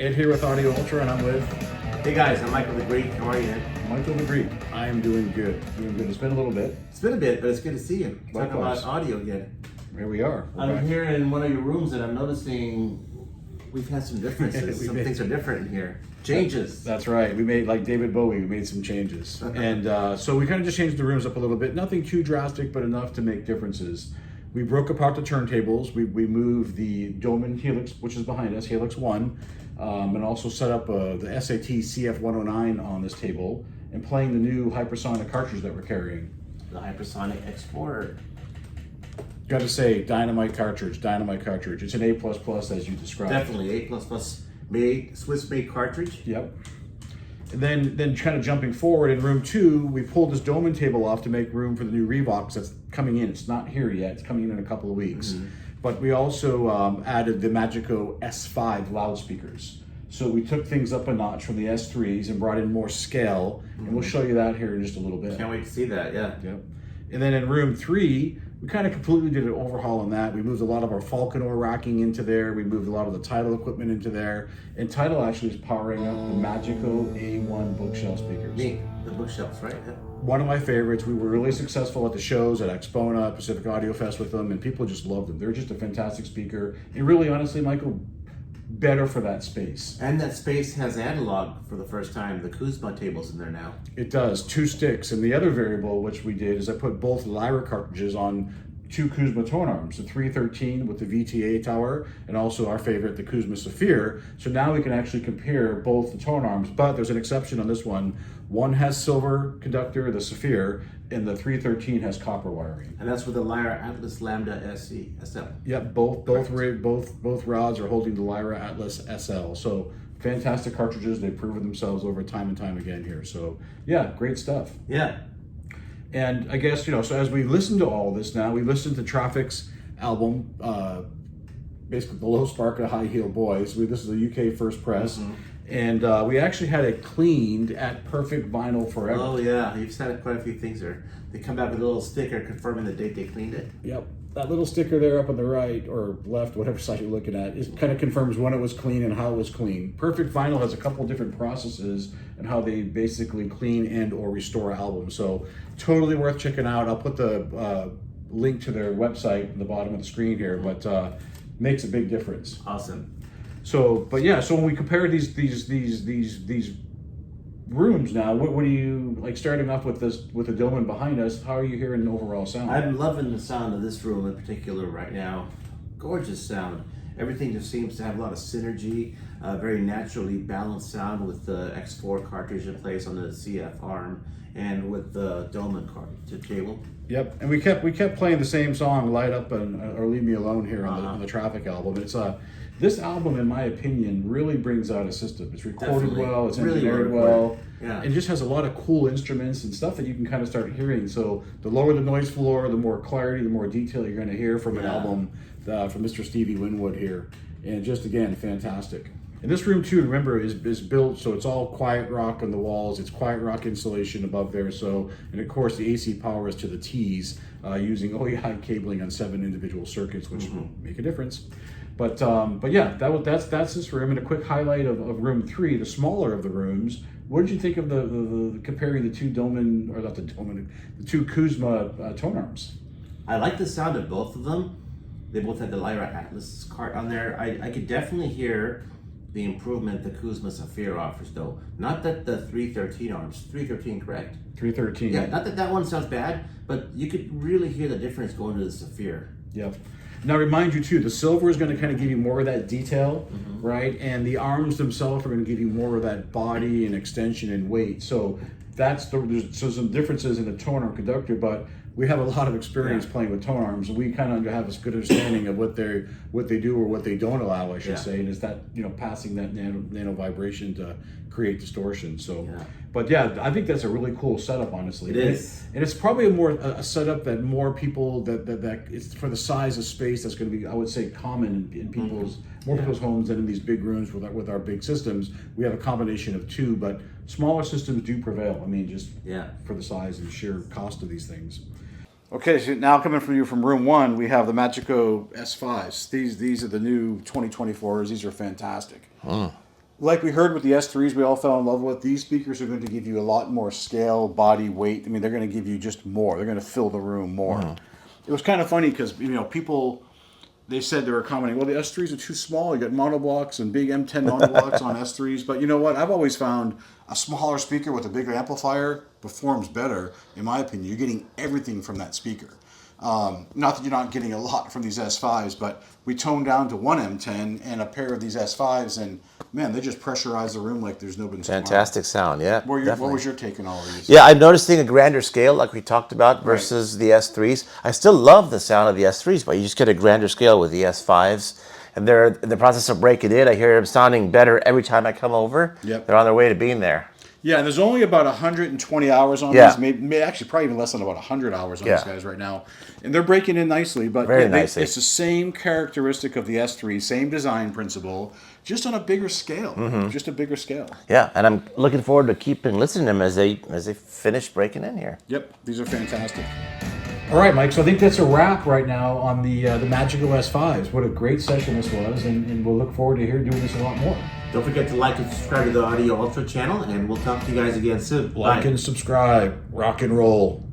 Ed here with Audio Ultra, and I'm with Hey guys, I'm Michael the Greek. How are you? Michael the Greek. I am doing good. Doing good. It's been a little bit. It's been a bit, but it's good to see you. Talking Likewise. about audio again. Here we are. We're I'm back. here in one of your rooms and I'm noticing we've had some differences. Some things are different in here. Changes. That's right. We made, like David Bowie, we made some changes. And so we kind of just changed the rooms up a little bit. Nothing too drastic, but enough to make differences. We broke apart the turntables. We moved the Dohmann Helix, which is behind us, Helix 1, and also set up the SAT CF109 on this table and playing the new hypersonic cartridge that we're carrying. The Hypersonic Explorer. Got to say, dynamite cartridge. It's an A++ as you described. Definitely A++ made, Swiss-made cartridge. Yep. And then kind of jumping forward in room 2, we pulled this Dohmann table off to make room for the new Revox that's coming in. It's not here yet. It's coming in a couple of weeks. But we also added the Magico S5 loudspeakers. So we took things up a notch from the S3s and brought in more scale. And we'll show you that here in just a little bit. Can't wait to see that, yeah. Yep. And then in room 3, we kind of completely did an overhaul on that. We moved a lot of our Falconor racking into there. We moved a lot of the Tidal equipment into there. And Tidal actually is powering up the Magico A1 bookshelf speakers. Neat. The bookshelves, right? Yeah. One of my favorites. We were really successful at the shows at Expona, Pacific Audio Fest with them, and people just loved them. They're just a fantastic speaker. And really, honestly, Michael, better for that space. And that space has analog for the first time. The Kuzma table's in there now. It does, 2 sticks. And the other variable, which we did, is I put both Lyra cartridges on 2 Kuzma tone arms, the 313 with the VTA tower, and also our favorite, the Kuzma Saphir. So now we can actually compare both the tone arms, but there's an exception on this one. One has silver conductor, the Saphir, and the 313 has copper wiring. And that's with the Lyra Atlas Lambda SE, SL. Yep, both rods are holding the Lyra Atlas SL. So fantastic cartridges. They've proven themselves over time and time again here. So yeah, great stuff. Yeah. And I guess, so as we listen to all this now, we listened to Traffic's album, basically The Low Spark of High Heel Boys. This is a UK first press. And we actually had it cleaned at Perfect Vinyl Forever. Oh yeah, you've said quite a few things there. They come back with a little sticker confirming the date they cleaned it. Yep. That little sticker there up on the right or left, whatever side you're looking at, it kind of confirms when it was clean and how it was clean. Perfect Vinyl has a couple different processes and how they basically clean and or restore albums. So totally worth checking out. I'll put the link to their website at the bottom of the screen here, but makes a big difference. Awesome. So, but yeah, so when we compare these rooms now, what do you like? Starting off with with the Dohmann behind us, how are you hearing the overall sound? I'm loving the sound of this room in particular right now. Gorgeous sound. Everything just seems to have a lot of synergy. Very naturally balanced sound with the X4 cartridge in place on the CF arm and with the Dohmann cartridge table. Yep, and we kept playing the same song, "Light Up" and or "Leave Me Alone" here on the Traffic album. It's this album, in my opinion, really brings out a system. It's recorded Definitely. well, it's Really engineered well well, recorded. Yeah. and just has a lot of cool instruments and stuff that you can kind of start hearing. So the lower the noise floor, the more clarity, the more detail you're going to hear from an album from Mr. Stevie Winwood here. And just, again, fantastic. And this room, too, remember, is built so it's all quiet rock on the walls. It's quiet rock insulation above there. So, and of course, the AC power is to the T's using OEI cabling on 7 individual circuits, which will make a difference. But yeah, that's this room. And a quick highlight of room 3, the smaller of the rooms. What did you think of the comparing the 2 Dohmann, or not the Dohmann, the 2 Kuzma tone arms? I like the sound of both of them. They both had the Lyra Atlas cart on there. I could definitely hear the improvement the Kuzma Saphir offers, though. Not that the 313 arms, 313 correct? 313. Yeah, not that one sounds bad, but you could really hear the difference going to the Saphir. Yep. Now, remind you too, the silver is going to kind of give you more of that detail, right? And the arms themselves are going to give you more of that body and extension and weight. So there's some differences in the tone arm conductor, but we have a lot of experience playing with tone arms, and we kind of have a good understanding of what they do or what they don't allow, I should say, and is that passing that nano vibration to create distortion. So, but yeah, I think that's a really cool setup, honestly. It is, and it's probably a setup that more people that it's for the size of space that's going to be, I would say, common in people's people's homes than in these big rooms with our big systems. We have a combination of 2, but smaller systems do prevail. I mean, just for the size and sheer cost of these things. Okay, so now coming from you from room 1, we have the Magico S5s. These are the new 2024s. These are fantastic. Like we heard with the S3s we all fell in love with, these speakers are going to give you a lot more scale, body, weight. I mean, they're going to give you just more. They're going to fill the room more. It was kind of funny because, people, they said they were commenting, well, the S3s are too small. You got monoblocks and big M10 monoblocks on S3s. But you know what? I've always found a smaller speaker with a bigger amplifier performs better, in my opinion. You're getting everything from that speaker. Not that you're not getting a lot from these S5s, but we toned down to one M10 and a pair of these S5s, and man, they just pressurize the room like there's no tomorrow. Fantastic sound, yeah. What was your take on all of these? Yeah, I'm noticing a grander scale, like we talked about, versus the S3s. I still love the sound of the S3s, but you just get a grander scale with the S5s. And they're in the process of breaking it. I hear them sounding better every time I come over. Yep. They're on their way to being there. Yeah, and there's only about 120 hours on these, maybe actually probably even less than about 100 hours on these guys right now. And they're breaking in nicely, but nicely. It's the same characteristic of the S3, same design principle, just on a bigger scale. Just a bigger scale. Yeah, and I'm looking forward to keeping listening to them as they finish breaking in here. Yep, these are fantastic. All right, Mike, so I think that's a wrap right now on the Magico S5s. What a great session this was, and we'll look forward to doing this a lot more. Don't forget to like and subscribe to the Audio Ultra channel, and we'll talk to you guys again soon. Like and subscribe. Rock and roll.